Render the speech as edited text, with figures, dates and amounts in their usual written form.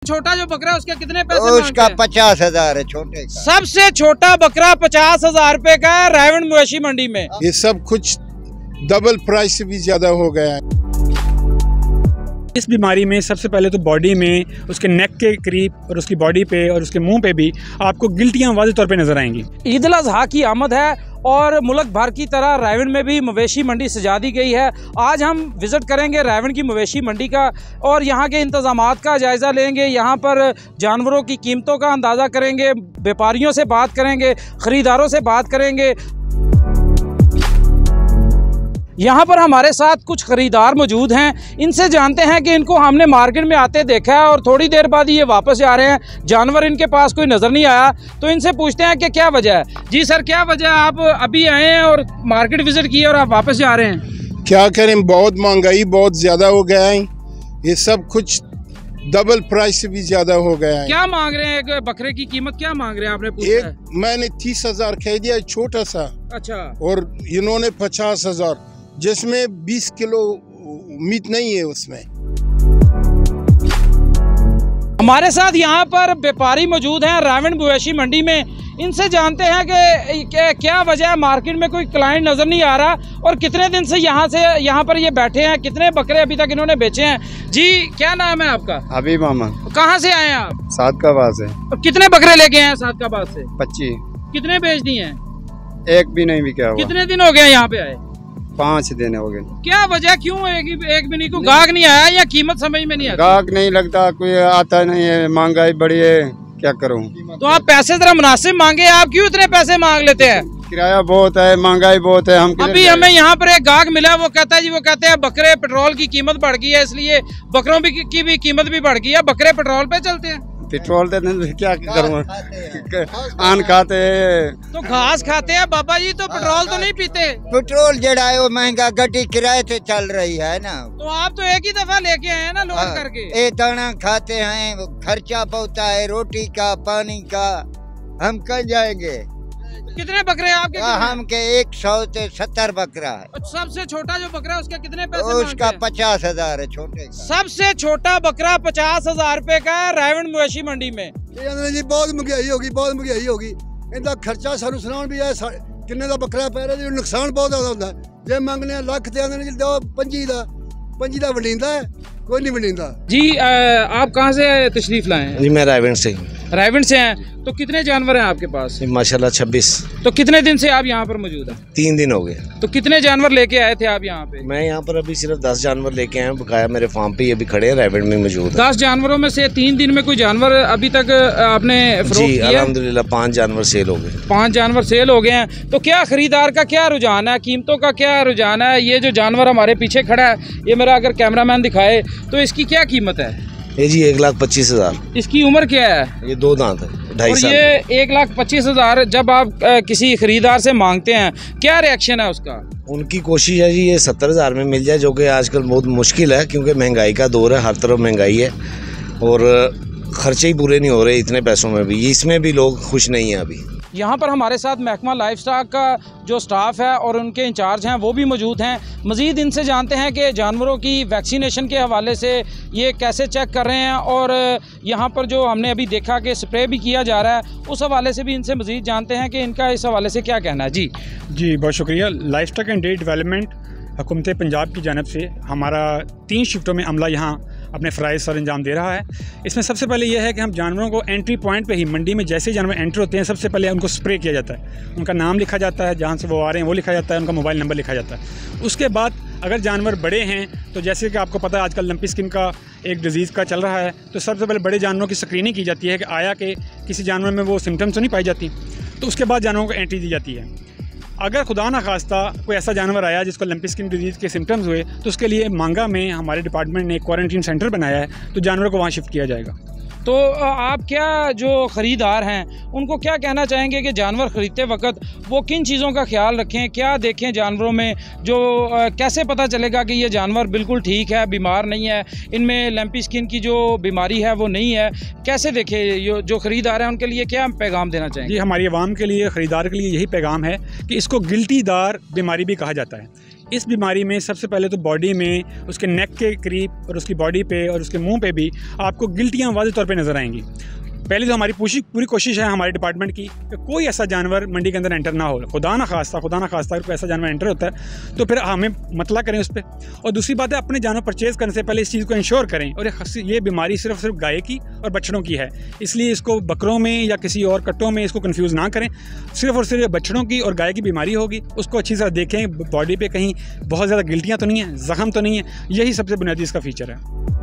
छोटा जो बकरा है उसके कितने पैसे? उसका 50,000 है छोटे का। सबसे छोटा बकरा 50,000 रुपए का है रायवन मवेशी मंडी में। ये सब कुछ डबल प्राइस से भी ज्यादा हो गया है। इस बीमारी में सबसे पहले तो बॉडी में, उसके नेक के करीब और उसकी बॉडी पे और उसके मुंह पे भी आपको गिल्टियां वाज़ेह तौर पे नजर आएंगी। ईद उल अज़हा की आमद है और मुल्क भर की तरह रायवन में भी मवेशी मंडी सजा दी गई है। आज हम विज़िट करेंगे रायवन की मवेशी मंडी का और यहाँ के इंतज़ामात का जायज़ा लेंगे। यहाँ पर जानवरों की कीमतों का अंदाज़ा करेंगे, व्यापारियों से बात करेंगे, ख़रीदारों से बात करेंगे। यहाँ पर हमारे साथ कुछ ख़रीदार मौजूद हैं, इनसे जानते हैं कि इनको हमने मार्केट में आते देखा है और थोड़ी देर बाद ये वापस जा रहे हैं। जानवर इनके पास कोई नज़र नहीं आया, तो इनसे पूछते हैं कि क्या वजह है। जी सर, क्या वजह है? आप अभी आए हैं और मार्केट विज़िट किए और आप वापस जा रहे हैं? क्या करें, बहुत महंगाई बहुत ज्यादा हो गया है। ये सब कुछ डबल प्राइस से भी ज्यादा हो गया है। क्या मांग रहे हैं? एक बकरे की कीमत क्या मांग रहे हैं? आपने पूछा है? मैंने 30,000 कह दिया, छोटा सा। अच्छा। और इन्होंने 50,000, जिसमें 20 किलो मीट नहीं है उसमें। हमारे साथ यहाँ पर व्यापारी मौजूद हैं रायवन मवेशी मंडी में, इनसे जानते हैं कि क्या वजह है, मार्केट में कोई क्लाइंट नज़र नहीं आ रहा और कितने दिन से यहाँ पर ये बैठे हैं, कितने बकरे अभी तक इन्होंने बेचे हैं। जी, क्या नाम है आपका? अभी मामा। कहाँ से आए हैं आप? सादकाबाद से। और कितने बकरे लेके आए हैं सादकाबाद से? 25। कितने बेच दिए हैं? एक भी नहीं बिका हुआ। कितने दिन हो गए यहाँ पे आए? 5 दिन हो गए। क्या वजह, क्यों एक भी नहीं को गाहक नहीं आया या कीमत समझ में नहीं आती? गाहक नहीं लगता, कोई आता नहीं है, महंगाई बढ़ी है, क्या करूं। तो आप पैसे जरा मुनासिब मांगे, आप क्यों इतने पैसे मांग लेते हैं? किराया बहुत है, महंगाई बहुत है। हम अभी हमें यहाँ पर एक गाहक मिला, वो कहता है जी, वो कहते हैं बकरे पेट्रोल की कीमत बढ़ गई है, इसलिए बकरों की भी कीमत भी बढ़ गई है, बकरे पेट्रोल पे चलते हैं। पेट्रोल देते क्या करूँ, आन खाते तो घास खाते हैं बाबा जी, तो पेट्रोल तो नहीं पीते। पेट्रोल जड़ा है वो महंगा, गड्डी किराए से चल रही है ना। तो आप तो एक ही दफा लेके आए हैं ना लोड करके। ये दाना खाते हैं, खर्चा बहुत है, रोटी का, पानी का, हम कल जाएंगे। कितने बकरे हैं आपके? हम के 100 से 70 बकरा है। सबसे छोटा जो बकरा है उसके कितने पैसे? उसका 50,000 है छोटे का। सबसे छोटा बकरा 50,000 रुपए का है रायवन मवेशी मंडी में। जी बहुत महंगाई होगी, बहुत महंगाई होगी। इनका खर्चा सानू सुनाउण भी है, किन्ने दा बकरा पै रहा, नुकसान बहुत ज्यादा होता है। जे मंगने लाख ते आंदे ने, दो 25 दा वंडींदा है, कोई नहीं वंडींदा। जी, आप कहाँ से तशरीफ लाए हैं? जी, मैं रायवन से। रायवन से हैं, तो कितने जानवर हैं आपके पास? माशाल्लाह 26। तो कितने दिन से आप यहाँ पर मौजूद हैं? 3 दिन हो गए। तो कितने जानवर लेके आए थे आप यहाँ पे? मैं यहाँ पर अभी सिर्फ 10 जानवर लेके आया हूँ, बकाया मेरे फार्म पे अभी खड़े हैं, रायवन में मौजूद। 10 जानवरों में से 3 दिन में कोई जानवर अभी तक आपने फरोख्त किया? अल्हम्दुलिल्लाह 5 जानवर सेल हो गए। 5 जानवर सेल हो गए हैं। तो क्या खरीदार का क्या रुझान है, कीमतों का क्या रुझान है? ये जो जानवर हमारे पीछे खड़ा है, ये मेरा अगर कैमरामैन दिखाए, तो इसकी क्या कीमत है? ये जी 1,25,000। इसकी उम्र क्या है? ये 2 दांत है, 2.5 साल। ये 1,25,000 जब आप किसी खरीदार से मांगते हैं, क्या रिएक्शन है उसका? उनकी कोशिश है जी ये 70,000 में मिल जाए, जो कि आजकल बहुत मुश्किल है, क्योंकि महंगाई का दौर है, हर तरफ महंगाई है और खर्चे ही पूरे नहीं हो रहे इतने पैसों में भी। इसमें भी लोग खुश नहीं हैं अभी। यहाँ पर हमारे साथ महकमा लाइफ स्टॉक का जो स्टाफ है और उनके इंचार्ज हैं वो भी मौजूद हैं। मज़ीद इनसे जानते हैं कि जानवरों की वैक्सीनेशन के हवाले से ये कैसे चेक कर रहे हैं और यहाँ पर जो हमने अभी देखा कि स्प्रे भी किया जा रहा है, उस हवाले से भी इनसे मज़ीद जानते हैं कि इनका इस हवाले से क्या कहना है। जी बहुत शुक्रिया। Life stock and dairy development हुकूमत पंजाब की जानिब से हमारा 3 शिफ्टों में अमला यहाँ अपने फ़राइज़ सर अंजाम दे रहा है। इसमें सबसे पहले यह है कि हम जानवरों को एंट्री पॉइंट पे ही, मंडी में जैसे ही जानवर एंटर होते हैं, सबसे पहले उनको स्प्रे किया जाता है। उनका नाम लिखा जाता है, जहाँ से वो आ रहे हैं वो लिखा जाता है, उनका मोबाइल नंबर लिखा जाता है। उसके बाद अगर जानवर बड़े हैं, तो जैसे कि आपको पता है आजकल लंपी स्किन का एक डिज़ीज़ का चल रहा है, तो सबसे पहले बड़े जानवरों की स्क्रीनिंग की जाती है कि आया कि किसी जानवर में वो सिम्टम्स तो नहीं पाई जाती, तो उसके बाद जानवरों को एंट्री दी जाती है। अगर खुदा ना खास्ता कोई ऐसा जानवर आया जिसको लंपी स्किन डिजीज़ के सिम्टम्स हुए, तो उसके लिए मांगा में हमारे डिपार्टमेंट ने एक क्वारंटीन सेंटर बनाया है, तो जानवरों को वहाँ शिफ्ट किया जाएगा। तो आप क्या जो ख़रीदार हैं उनको क्या कहना चाहेंगे कि जानवर ख़रीदते वक्त वो किन चीज़ों का ख्याल रखें, क्या देखें जानवरों में, जो कैसे पता चलेगा कि ये जानवर बिल्कुल ठीक है, बीमार नहीं है, इनमें लैम्पी स्किन की जो बीमारी है वो नहीं है, कैसे देखें? जो ख़रीदार हैं उनके लिए क्या पैगाम देना चाहेंगे? जी, हमारी आवाम के लिए, ख़रीदार के लिए यही पैगाम है कि इसको गिल्टीदार बीमारी भी कहा जाता है। इस बीमारी में सबसे पहले तो बॉडी में उसके नेक के करीब और उसकी बॉडी पे और उसके मुंह पे भी आपको गिल्टियाँ वाज़ेह तौर पे नज़र आएंगी। पहले तो हमारी पूरी कोशिश है हमारे डिपार्टमेंट की कि कोई ऐसा जानवर मंडी के अंदर एंटर ना हो। खुदा ना खास्ता अगर कोई ऐसा जानवर एंटर होता है तो फिर हमें मतला करें उस पर। और दूसरी बात है, अपने जानवर परचेज़ करने से पहले इस चीज़ को इंश्योर करें। और ये बीमारी सिर्फ गाय की और बछड़ों की है, इसलिए इसको बकरों में या किसी और कट्टों में इसको कन्फ्यूज़ ना करें। सिर्फ और सिर्फ बछड़ों की और गाय की बीमारी होगी, उसको अच्छी तरह देखें, बॉडी पर कहीं बहुत ज़्यादा गिल्टियाँ तो नहीं है, ज़ख़म तो नहीं है। यही सबसे बुनियादी इसका फ़ीचर है।